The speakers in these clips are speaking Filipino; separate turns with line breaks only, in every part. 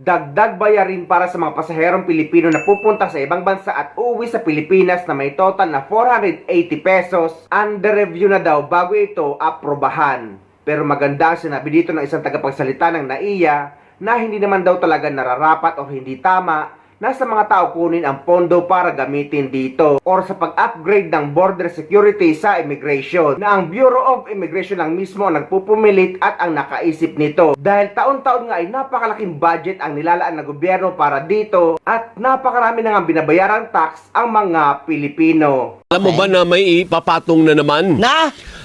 dagdag bayarin para sa mga pasaherong Pilipino na pupunta sa ibang bansa at uuwi sa Pilipinas na may total na 480 pesos. Under review na daw bago ito aprobahan. Pero maganda ang sinabi dito ng isang tagapagsalita ng NAIA na hindi naman daw talaga nararapat o hindi tama na sa mga tao kunin ang pondo para gamitin dito or sa pag-upgrade ng border security sa immigration, na ang Bureau of Immigration lang mismo ang nagpupumilit at ang nakaisip nito dahil taon-taon nga ay napakalaking budget ang nilalaan ng gobyerno para dito at napakarami na nga binabayarang tax ang mga Pilipino.
Alam mo ba na may ipapatong na naman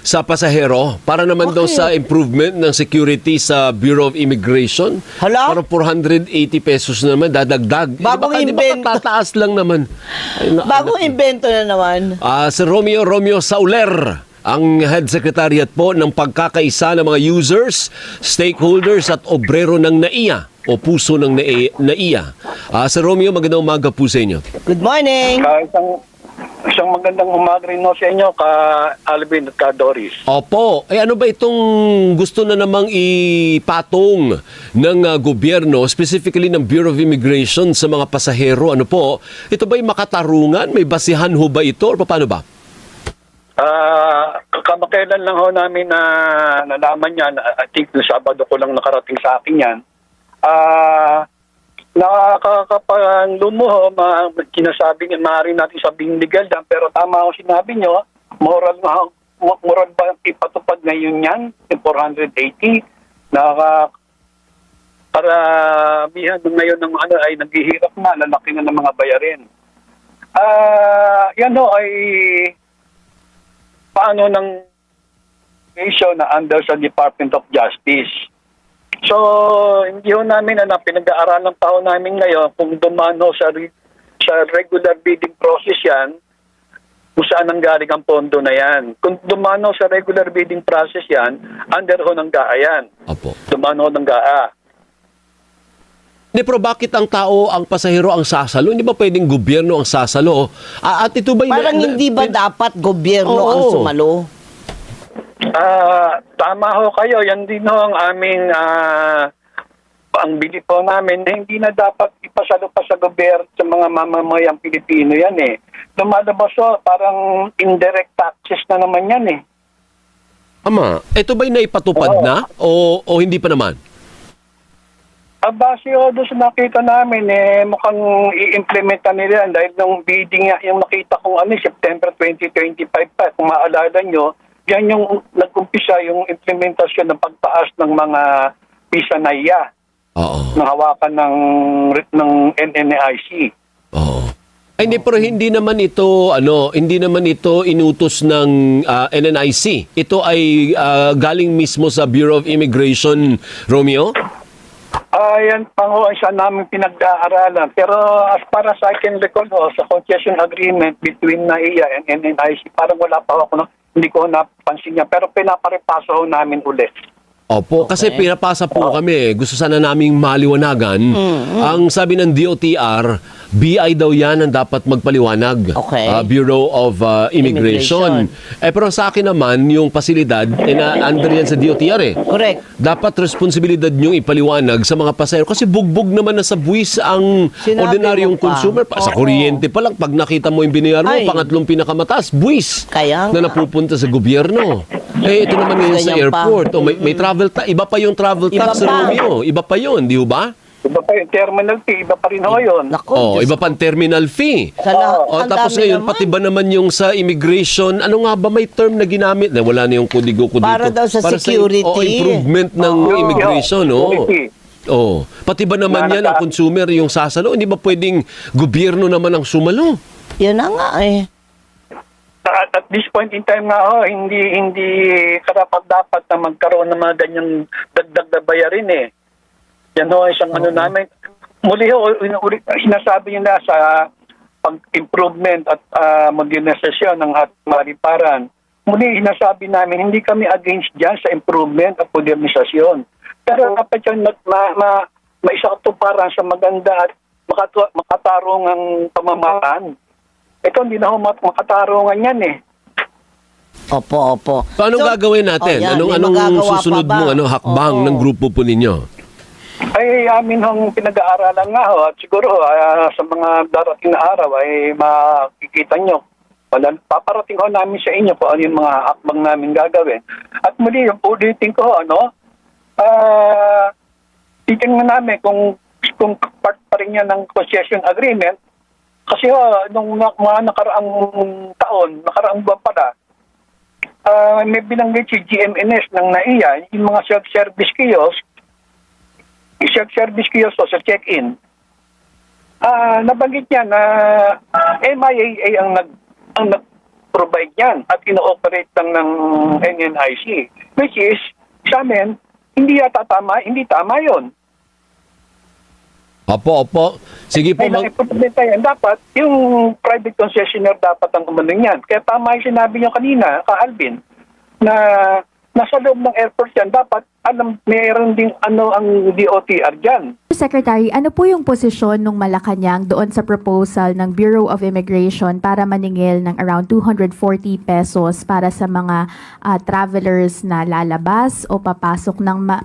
sa pasahero para naman daw sa improvement ng security sa Bureau of Immigration?
Hala?
Parang 480 pesos na naman dadagdag.
Bagong invento.
Tataas lang naman.
Bagong invento na naman.
Si Romeo Sauler, ang Head Secretariat po ng pagkakaisa ng mga users, stakeholders at obrero ng NAIA o puso ng NAIA. Si Romeo, magandang umaga po sa inyo.
Good morning.
Isang magandang umaga rin no sa inyo, ka Alvin at ka Doris.
Opo. Ano ba itong gusto na namang ipatong ng gobyerno, specifically ng Bureau of Immigration sa mga pasahero? Ano po? Ito ba'y makatarungan? May basihan ho ba ito? O paano ba?
Kamakailan lang ho namin na nalaman yan. I think no Sabado ko lang nakarating sa akin yan. Nakakapanglumo, kinasabi niya, maaari natin sabing legal yan, pero tama ako sinabi niyo, moral ba ipatupad ngayon yan, 480, paramihan ngayon ng ano ay naghihirap na, lalaki na ng mga bayarin. Yan ho ay paano ng issue na under sa Department of Justice. So, hindi ho namin pinag-aaralan pa ho namin ngayon kung dumano sa regular bidding process yan, kung saan nanggaling ang pondo na yan. Kung dumano sa regular bidding process yan, under ho ng GAA yan.
Opo.
Dumano ho ng GAA.
Hindi, pero bakit ang tao, ang pasahero ang sasalo? Hindi ba pwedeng gobyerno ang sasalo? At ito ba
Parang hindi ba dapat gobyerno ang sumalo?
Tama ho kayo. Yan din ho ang aming ang bili po namin na hindi na dapat ipasalo pa sa gobyerno sa mga mamamayang Pilipino yan eh. Lumalabas ho, parang indirect taxes na naman yan eh.
Ama, ito ba'y naipatupad na o hindi pa naman?
Base ho doon sa nakita namin mukhang i-implementa nila yan dahil nung bidding yung nakita kong September 2025 pa, kung maalala nyo, yan yung nag-umpisa yung implementasyon ng pagtaas ng mga visa NAIA.
Oo.
Na hawakan ng NNIC.
Oo. Ay, hindi naman ito inutos ng NNIC. Ito ay galing mismo sa Bureau of Immigration, Romeo?
Yan pang ho siya namin pinag-aaralan. Pero as far as I can recall sa concession agreement between NAIA and NNIC, parang wala pa ako hindi ko napansin niya. Pero pinaparepaso ho namin ulit.
Opo, kasi pinapasa po kami. Gusto sana naming maliwanagan. Ang sabi ng DOTR, BI daw yan ang dapat magpaliwanag.
Okay.
Bureau of Immigration. Pero sa akin naman, yung pasilidad, under yan sa DOTR
Correct.
Dapat responsibilidad niyong ipaliwanag sa mga pasahero. Kasi bugbog naman na sa buwis ang
Sinabi
ordinaryong
mo pa.
consumer. Sa kuryente pa lang, pag nakita mo yung binayar mo, pangatlong pinakamataas, buwis
Kaya
na napupunta sa gobyerno. Ito naman ngayon sa
Ganyan pa.
airport. May travel iba pa yung travel tax, Romeo. Iba pa yun, di ba?
Iba pa yung terminal fee, iba pa rin ho yun.
Naku,
Iba pang terminal fee.
Sa lahat, ang
Tapos
dami
ngayon,
naman.
pati ba naman yung sa immigration, ano nga ba may term na ginamit? Na wala na yung kudigo ko dito.
Para daw sa security.
Improvement ng immigration, pati ba naman yan ang consumer yung sasalo? Hindi ba pwedeng gobyerno naman ang sumalo?
Yun na nga
At this point in time nga hindi karapat-dapat na magkaroon ng mga ganyang dagdag na bayarin Yan isang namin. Muli sinasabi niyo na sa pag-improvement at modernisasyon ng ating mariparan. Muli sinasabi namin, hindi kami against dyan sa improvement at modernisasyon. Pero dapat yan maisakatuparan sa maganda at makatarungang pamamaraan. Ito hindi na makatarungan yan
Opo.
Paano gagawin natin?
Yan,
Anong susunod mo hakbang
Oo.
ng grupo po ninyo?
Ay amin hong pinag-aaralan nga ho at siguro sa mga darating na araw ay makikita nyo. Paparating ho namin sa inyo kung ano yung mga hakbang namin gagawin. At muli, yung ulitin ko, titingnan namin kung part pa rin yan ng concession agreement. Kasi nung mga nakaraang nakaraang buwan pala, may binanggit si GMNS ng NAIA, yung mga self-service kiosk o sa check-in. Nabanggit niya na MIAA ang nag-provide yan at ino-operate lang ng NNIC. Which is, sa amin, hindi tama yun.
Opo. Sige po,
May nakipagpapita yan. Dapat, yung private concessionaire dapat ang umunong yan. Kaya tama yung sinabi niyo kanina, Alvin, na nasa loob ng airport yan. Dapat, mayroon ding ang DOTR dyan.
Secretary, ano po yung posisyon ng Malacanang doon sa proposal ng Bureau of Immigration para maningil ng around 240 pesos para sa mga travelers na lalabas o papasok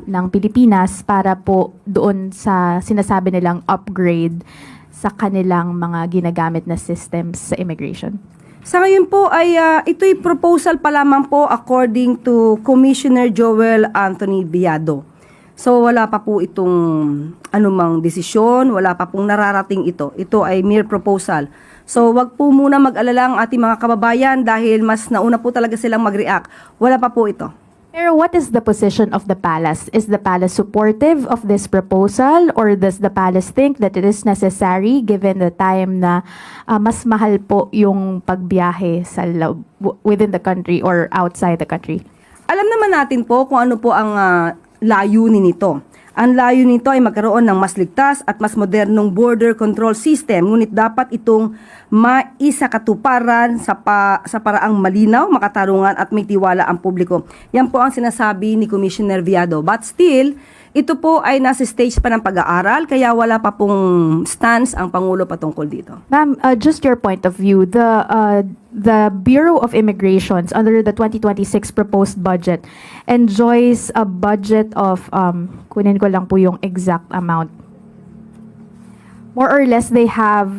ng Pilipinas para po doon sa sinasabi nilang upgrade sa kanilang mga ginagamit na systems sa immigration?
Sa ngayon po ay ito'y proposal pa lamang po according to Commissioner Joel Anthony Viado. So wala pa po itong anumang desisyon, wala pa pong nararating ito. Ito ay mere proposal. So wag po muna mag-alala ang ating mga kababayan dahil mas nauna po talaga silang mag-react. Wala pa po ito.
Pero what is the position of the palace? Is the palace supportive of this proposal or does the palace think that it is necessary given the time na mas mahal po yung pagbiyahe sa within the country or outside the country?
Alam naman natin po kung ano po ang layunin nito. Ang layunin nito ay magkaroon ng mas ligtas at mas modernong border control system, ngunit dapat itong maisakatuparan sa paraang malinaw, makatarungan at may tiwala ang publiko. Yan po ang sinasabi ni Commissioner Viado. But still, ito po ay nasa stage pa ng pag-aaral, kaya wala pa pong stance ang Pangulo patungkol dito.
Ma'am, just your point of view, the Bureau of Immigrations under the 2026 proposed budget enjoys a budget of, kunin ko lang po yung exact amount. More or less, they have,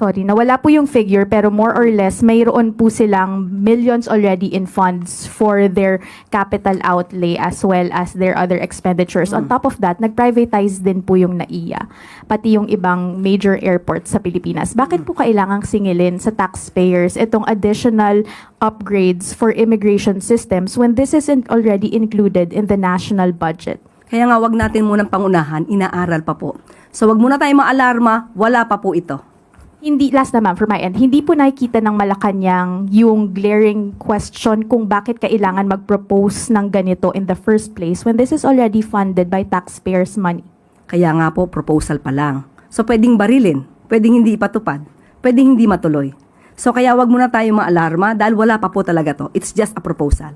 nawala po yung figure, pero more or less, mayroon po silang millions already in funds for their capital outlay as well as their other expenditures. On top of that, nag-privatize din po yung NAIA, pati yung ibang major airports sa Pilipinas. Bakit po kailangang singilin sa taxpayers itong additional upgrades for immigration systems when this isn't already included in the national budget?
Kaya nga wag natin munang pangunahan, inaaral pa po. So wag muna tayong maalarma, wala pa po ito.
Last naman, for my end, hindi po nakikita ng Malacanang yung glaring question kung bakit kailangan mag-propose ng ganito in the first place when this is already funded by taxpayers' money.
Kaya nga po, proposal pa lang. So pwedeng barilin, pwedeng hindi ipatupad, pwedeng hindi matuloy. So kaya wag muna tayong maalarma dahil wala pa po talaga to. It's just a proposal.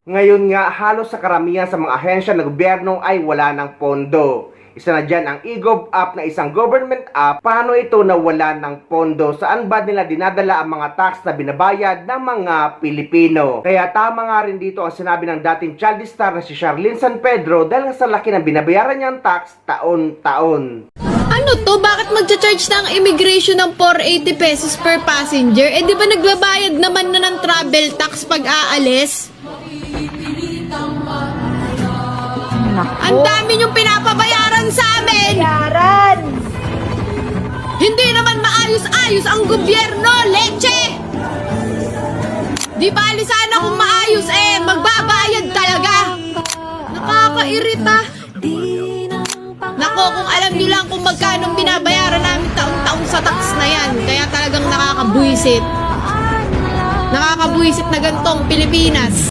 Ngayon nga, halos sa karamihan sa mga ahensya ng gobyerno ay wala ng pondo. Isa na dyan ang eGov app na isang government app. Paano ito nawala ng pondo? Saan ba nila dinadala ang mga tax na binabayad ng mga Pilipino? Kaya tama nga rin dito ang sinabi ng dating child star na si Charlene San Pedro dahil sa laki ng binabayaran niyang tax taon-taon.
Ano to? Bakit magcha-charge na ang immigration ng 480 pesos per passenger? Eh di ba nagbabayad naman na ng travel tax pag aalis? Ang dami niyong pinapabayaran sa amin! Hindi naman maayos-ayos ang gobyerno, leche! Di bali sana kung maayos magbabayad talaga! Nakakairita! Nako, kung alam niyo lang kung magkano binabayaran namin taong-taong sa tax na yan, kaya talagang nakakabuisit. Nakakabuisit na gantong Pilipinas.